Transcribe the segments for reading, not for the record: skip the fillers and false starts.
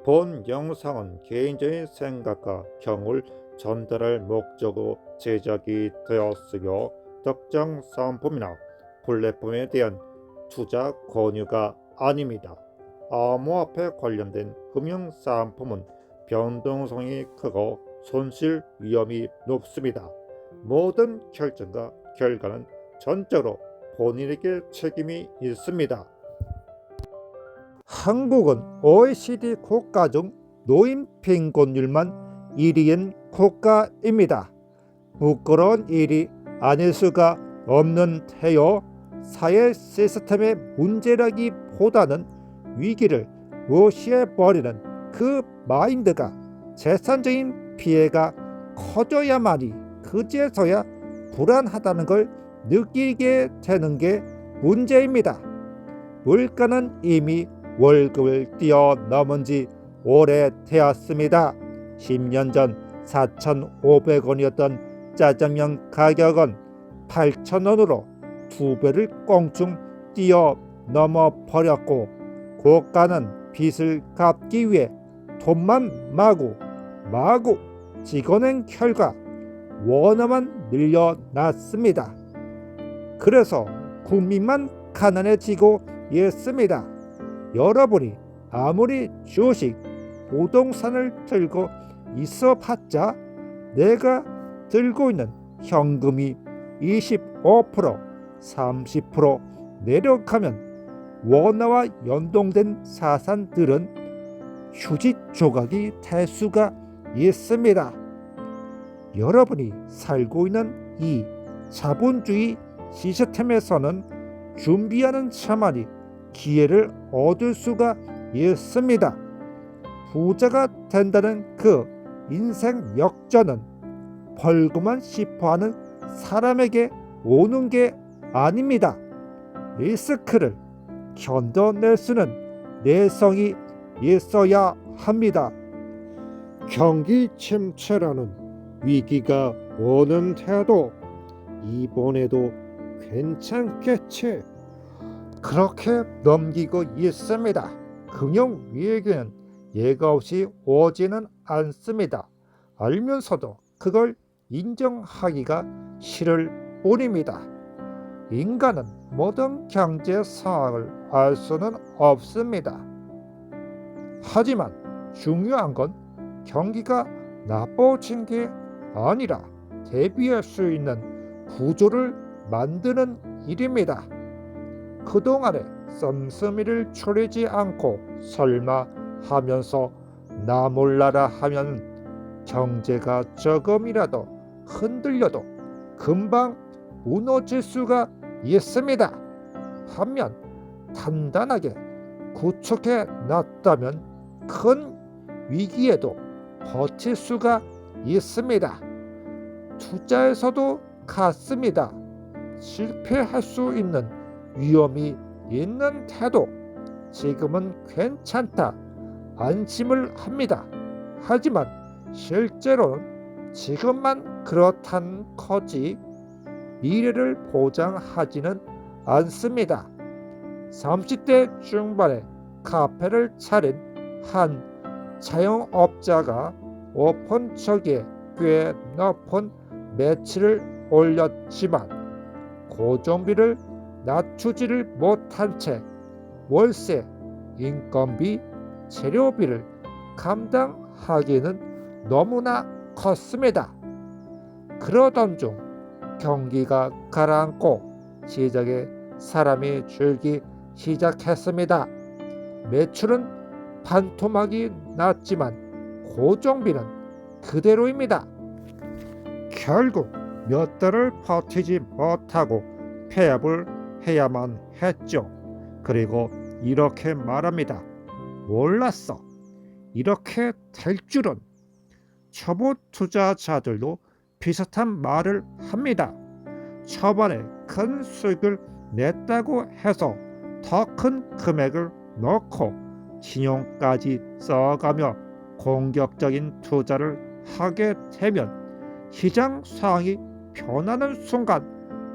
본 영상은 개인적인 생각과 경험을 전달할 목적으로 제작이 되었으며 특정 상품이나 플랫폼에 대한 투자 권유가 아닙니다. 암호화폐 관련된 금융 상품은 변동성이 크고 손실 위험이 높습니다. 모든 결정과 결과는 전적으로 본인에게 책임이 있습니다. 한국은 OECD 국가 중 노인 빈곤율만 1위인 국가입니다. 부끄러운 일이 아닐 수가 없는 테요. 사회 시스템의 문제라기보다는 위기를 무시해버리는 그 마인드가 재산적인 피해가 커져야만이 그제서야 불안하다는 걸 느끼게 되는 게 문제입니다. 물가는 이미 월급을 뛰어넘은 지 오래되었습니다. 10년 전 4,500원이었던 짜장면 가격은 8,000원으로 2배를 껑충 뛰어넘어 버렸고, 고가는 빚을 갚기 위해 돈만 마구 찍어낸 결과 원화만 늘려놨습니다. 그래서 국민만 가난해지고 있습니다. 여러분이 아무리 주식, 부동산을 들고 있어봤자 내가 들고 있는 현금이 25%, 30% 내려가면 원화와 연동된 자산들은 휴지 조각이 될 수가 있습니다. 여러분이 살고 있는 이 자본주의 시스템에서는 준비하는 자만이 기회를 얻을 수가 있습니다. 부자가 된다는 그 인생 역전은 벌고만 싶어하는 사람에게 오는 게 아닙니다. 리스크를 견뎌낼 수는 내성이 있어야 합니다. 경기 침체라는 위기가 오는 태도, 이번에도 괜찮겠지, 그렇게 넘기고 있습니다. 금융 위기는 예가 없이 오지는 않습니다. 알면서도 그걸 인정하기가 싫을 뿐입니다. 인간은 모든 경제 상황을 알 수는 없습니다. 하지만 중요한 건 경기가 나빠진 게 아니라 대비할 수 있는 구조를 만드는 일입니다. 그동안에 씀씀이를 추리지 않고 설마 하면서 나 몰라라 하면 경제가 조금이라도 흔들려도 금방 무너질 수가 있습니다. 반면 단단하게 구축해 놨다면 큰 위기에도 버틸 수가 있습니다. 투자에서도 같습니다. 실패할 수 있는 위험이 있는 태도, 지금은 괜찮다 안심을 합니다. 하지만 실제로는 지금만 그렇단 거지 미래를 보장하지는 않습니다. 30대 중반에 카페를 차린 한 자영업자가 오픈 초기에 꽤 높은 매출을 올렸지만 고정비를 낮추지를 못한 채 월세, 인건비, 재료비를 감당하기는 너무나 컸습니다. 그러던 중 경기가 가라앉고 시장에 사람이 줄기 시작했습니다. 매출은 반토막이 났지만 고정비는 그대로입니다. 결국 몇 달을 버티지 못하고 폐업을 해야만 했죠. 그리고 이렇게 말합니다. 몰랐어. 이렇게 될 줄은. 초보 투자자들도 비슷한 말을 합니다. 초반에 큰 수익을 냈다고 해서 더 큰 금액을 넣고 신용까지 써가며 공격적인 투자를 하게 되면 시장 상황이 변하는 순간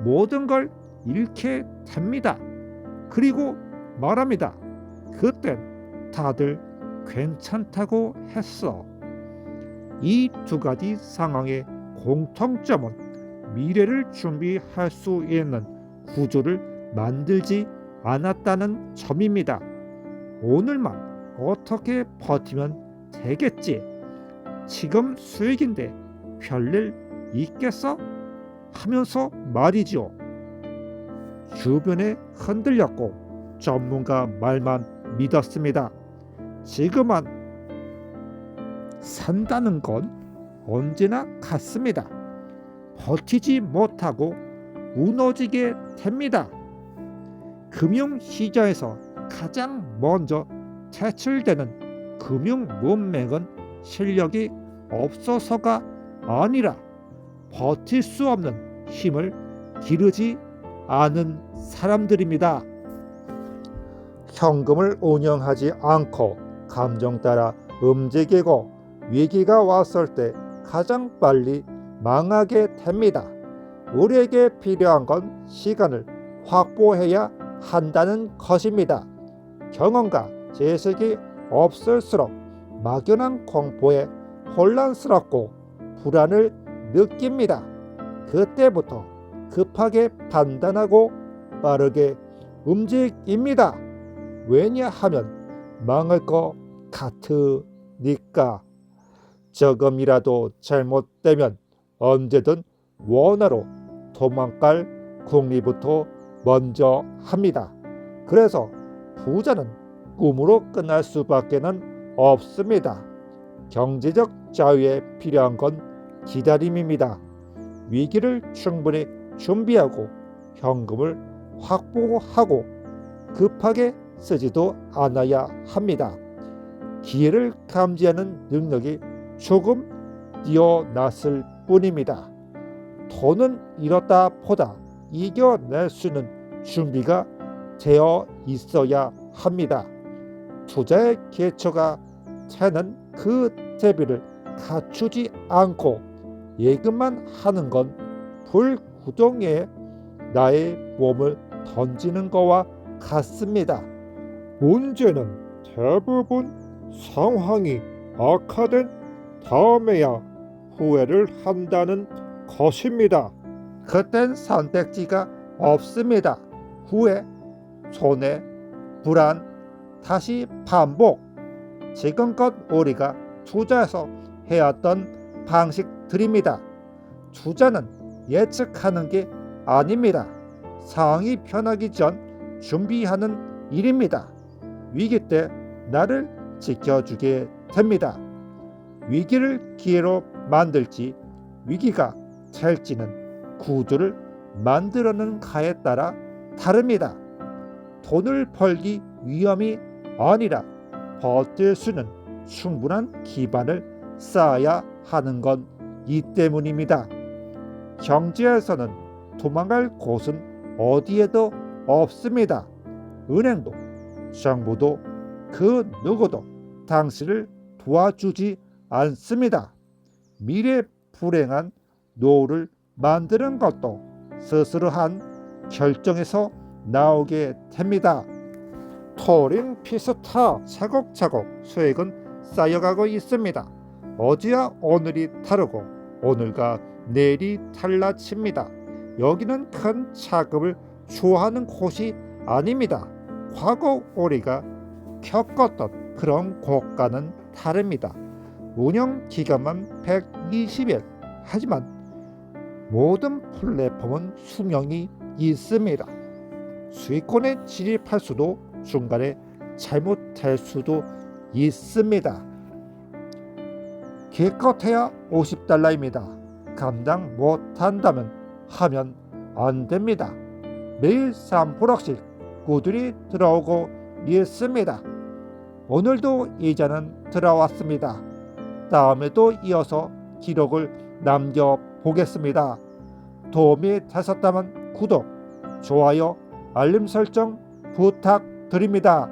모든 걸 잃게 됩니다. 그리고 말합니다. 그땐 다들 괜찮다고 했어. 이 두 가지 상황의 공통점은 미래를 준비할 수 있는 구조를 만들지 않았다는 점입니다. 오늘만 어떻게 버티면 되겠지? 지금 수익인데 별일 있겠어? 하면서 말이지요. 주변에 흔들렸고 전문가 말만 믿었습니다. 지금은 산다는 건 언제나 같습니다. 버티지 못하고 무너지게 됩니다. 금융시장에서 가장 먼저 퇴출되는 금융 문맹은 실력이 없어서가 아니라 버틸 수 없는 힘을 기르지 않은 사람들입니다. 현금을 운영하지 않고 감정 따라 움직이고 위기가 왔을 때 가장 빨리 망하게 됩니다. 우리에게 필요한 건 시간을 확보해야 한다는 것입니다. 경험과 지식이 없을수록 막연한 공포에 혼란스럽고 불안을 느낍니다. 그때부터 급하게 판단하고 빠르게 움직입니다. 왜냐하면 망할 것 같으니까. 조금이라도 잘못되면 언제든 원화로 도망갈 궁리부터 먼저 합니다. 그래서 부자는 꿈으로 끝날 수밖에는 없습니다. 경제적 자유에 필요한 건 기다림입니다. 위기를 충분히 준비하고 현금을 확보하고 급하게 쓰지도 않아야 합니다. 기회를 감지하는 능력이 조금 뛰어났을 뿐입니다. 돈은 잃었다 보다 이겨낼 수 있는 준비가 되어 있어야 합니다. 투자의 기초가 되는 그 대비를 갖추지 않고 예금만 하는 건 불구덩이에 나의 몸을 던지는 것과 같습니다. 문제는 대부분 상황이 악화된 다음에야 후회를 한다는 것입니다. 그땐 선택지가 없습니다. 후회, 손해, 불안, 다시 반복. 지금껏 우리가 투자에서 해왔던 방식들입니다. 투자는 예측하는 게 아닙니다. 상황이 변하기 전 준비하는 일입니다. 위기 때 나를 지켜주게 됩니다. 위기를 기회로 만들지 위기가 될지는 구조를 만들어는가에 따라 다릅니다. 돈을 벌기 위험이 아니라 버틸 수 있는 충분한 기반을 쌓아야 하는 건 이 때문입니다. 경제에서는 도망갈 곳은 어디에도 없습니다. 은행도 정부도 그 누구도 당신을 도와주지 않습니다. 미래 불행한 노후를 만드는 것도 스스로 한 결정에서 나오게 됩니다. 토린 피스타 차곡차곡 수익은 쌓여가고 있습니다. 어제와 오늘이 다르고 오늘과 내일이 달라집니다. 여기는 큰 차급을 좋아하는 곳이 아닙니다. 과거 우리가 겪었던 그런 고가는 다릅니다. 운영 기간만 120일. 하지만 모든 플랫폼은 수명이 있습니다. 수익권에 진입할 수도 중간에 잘못될 수도 있습니다. 기껏해야 $50입니다. 감당 못한다면 하면 안 됩니다. 매일 3%씩 꾸준히 들어오고 있습니다. 오늘도 이자는 들어왔습니다. 다음에도 이어서 기록을 남겨보겠습니다. 도움이 되셨다면 구독, 좋아요, 알림 설정 부탁드립니다.